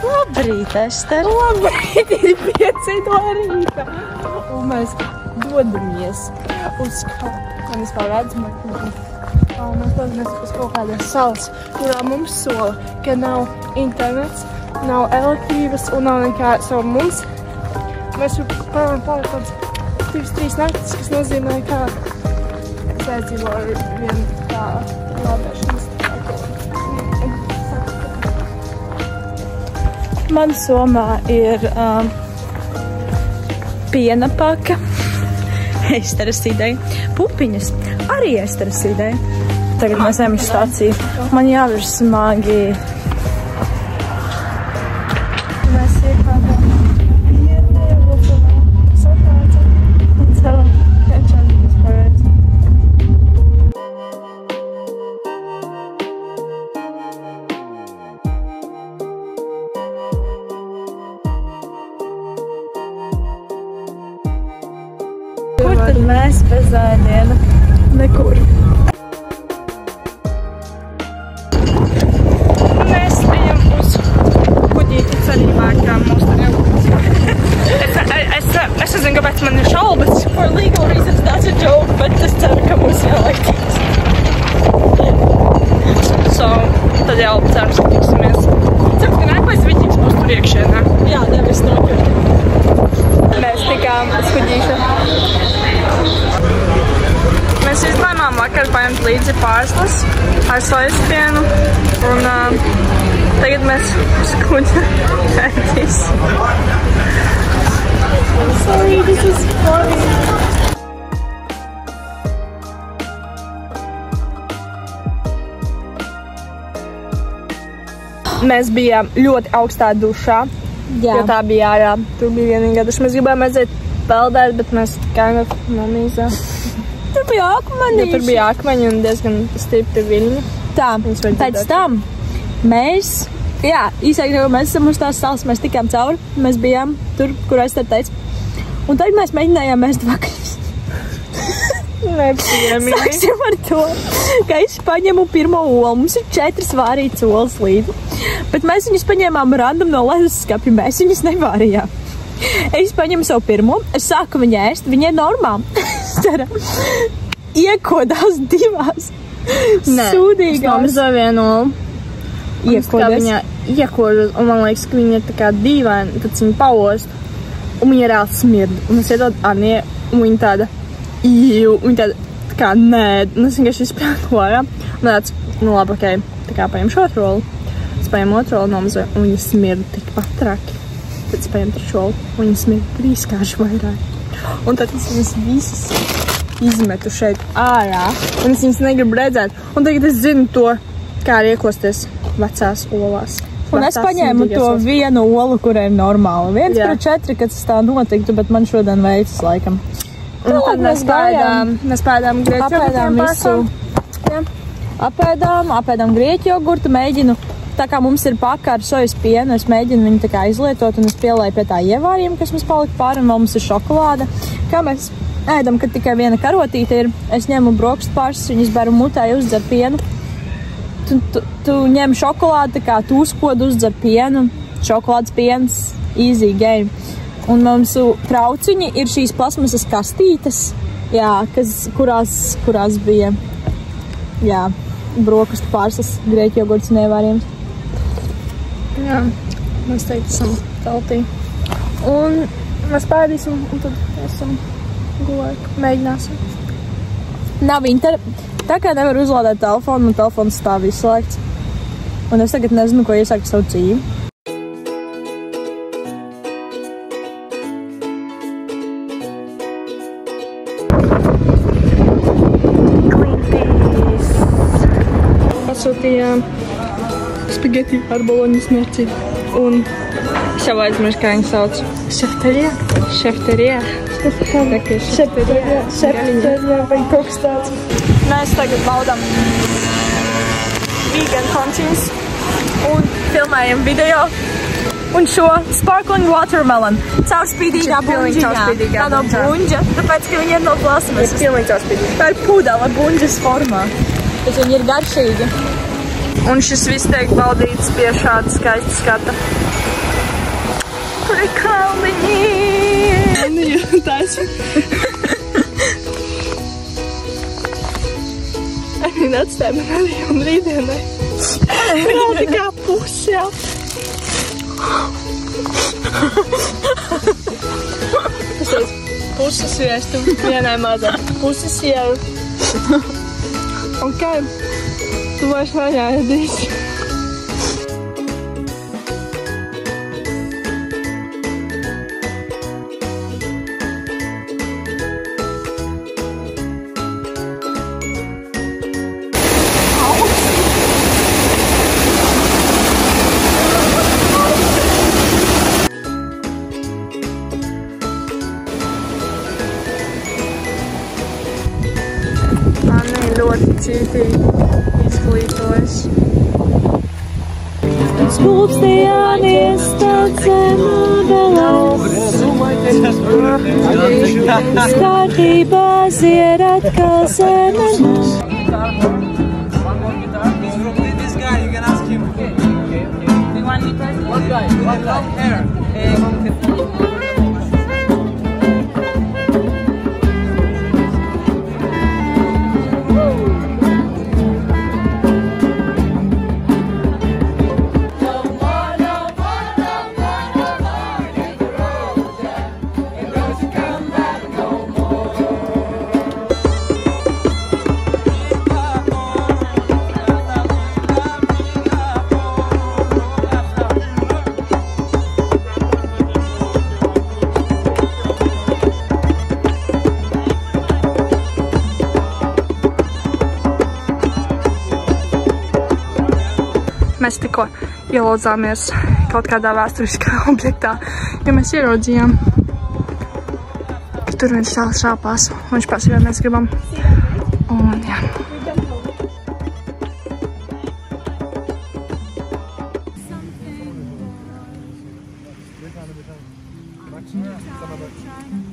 Labrīt, Ester! Labrīt, ir 5 no rīta. Un mēs dodamies uz kaut kādas salas, kurā mums sola, ka nav internets, nav elektrības un nav nekā savu mums. Mēs paliek kāds 2-3 naktis, kas nozīmē, ka es aizdzīvo ar vienu tā lādēšanas. Man somā ir piena paka, Esteras ideja, pupiņas, arī Esteras ideja. Tagad mēs ejam uz stāciju. Man jāvar smagi. Mēs iekāpām Kur tad mēs bez ēdiena? Nekur. Mēs ejam uz kuģīti cerībā, kā mums tur jau. Es nezinu, kāpēc man ir šaubas. For legal reasons that's a joke, bet es ceru, ka mums jālaikīs. So, tad jau cerams, ka tiksimies. Cerams, ka nākamais viķīgs būs tur iekšienā. Jā, nevis nokļūt. Mēs tikām uz kuģīša. Mēs izlēmām vakar paņemt līdzi pārslas ar sojas pienu un tagad mēs uz kuģa ēdīs. Sorry, this is funny. Mēs bijām ļoti augstā dušā, jo tā bija ārā. Tur bija vienīgā duša. Mēs gribējām aiziet peldēt, bet mēs kind of nomīzām. Tur bija akmeņi. Jo tur bija akmeņi un diezgan stipri viļņi. Tā, pēc tam mēs, īsāk, mēs esam uz tās salas, mēs tikām cauri, mēs bijām tur, kur es te teicu. Un tad mēs mēģinājām ēst vakaļus. Nepiemīgi. Sāksim ar to, ka es paņemu pirmo olu. Mums ir 4 vārītas olas līdzi. Bet mēs viņus paņēmām random no leduskapja, mēs viņus nevārījām. Es paņemu savu pirmo, es sāku viņu ēst, viņa ir normāli. Iekodās 2 sūdīgās. Es nomazāju vienu olu. Viņa iekodas, un man liekas, ka viņa ir tā kā dīvaina, tad viņa paost, un viņa reāli smird. Un es iedod Anijai, un viņa tāda, viņa tāda, tā kā nē, un es vienkārši izpēku ārā. Un tāds, nu labi, okei, tā kā paņemšu otru olu. Es paņemu otru olu, nomazāju, un viņa smird tikpat traki. Tad es paņemu trešo olu, un viņa smird 3 kārši vairāk. Un tad es viņas visas izmetu šeit ārā, un es viņas negribu redzēt. Un tagad es zinu to, kā riekosties vecās olās. Un es paņēmu to vienu olu, kurai ir normāla. 1/4, kad tas tā notiktu, bet man šodien veicas laikam. Un tad mēs pēdām grieķu jogurtu. Apēdām grieķu jogurtu, mēģinu, tā kā mums ir paka ar sojas pienu, es mēģinu viņu tā kā izlietot, un es pielēju pie tā ievārījuma, kas mums palika pāri, un vēl mums ir šokolāde. Kā mēs ēdam, kad tikai viena karotīte ir, es ņemu brokstu pārslas, viņas beru mutē, uzdzer pienu. Tu ņem šokolādi, tā kā tu uzkod, uzdzer pienu, šokolādes piens, easy game. Un mums trauciņi ir šīs plasmasas kastītes, kurās bija, brokastu pārslas, grieķu jogurts un ievārījums. Jā, mēs teikt esam teltī. Un mēs pēdīsim, un tad esam gulēt, mēģināsim. Nav tā kā nevar uzlādēt telefonu, un telefons stāv izslēgts. Un es tagad nezinu, ko iesākt savu dzīvi. Pasūtījām spageti ar boloņas mērci. Un es jau aizmirsu, kā viņi sauc. Šefterija. Šefterija vai kaut kas tāds. Mēs tagad baudām vegan končins un filmējam video. Un šo sparkling watermelon. Caurspīdīgā buņģiņā. Tā no buņģa, tāpēc, ka viņi ir no plasmasas. Pilnīgi caurspīdīgi. Tā ir pudele buņģas formā. Bet viņi ir garšīgi. Un šis viss tiek baudīts pie šāda skaista skata. Kur ir kalniņi? Tā esmu. Viņa atstāja man arī un rītdienai. Vēl tikā pusi, jā. Tas teic, pusi sviestu, vienai mazā. Pusi sievu. Ok. Tu vairs neēdīsi. Anna ļoti cītīgi izglītojas. Spulkstījāmies tad zemūdeles. Kārtībā zier atkal zemenes. Mēs tikko ielaudzāmies kaut kādā vēsturiskā objektā, jo mēs ieraudzījām, ka tur viņš tā šāpās. Viņš prasīja, vai mēs gribam. Un jā. Maximum,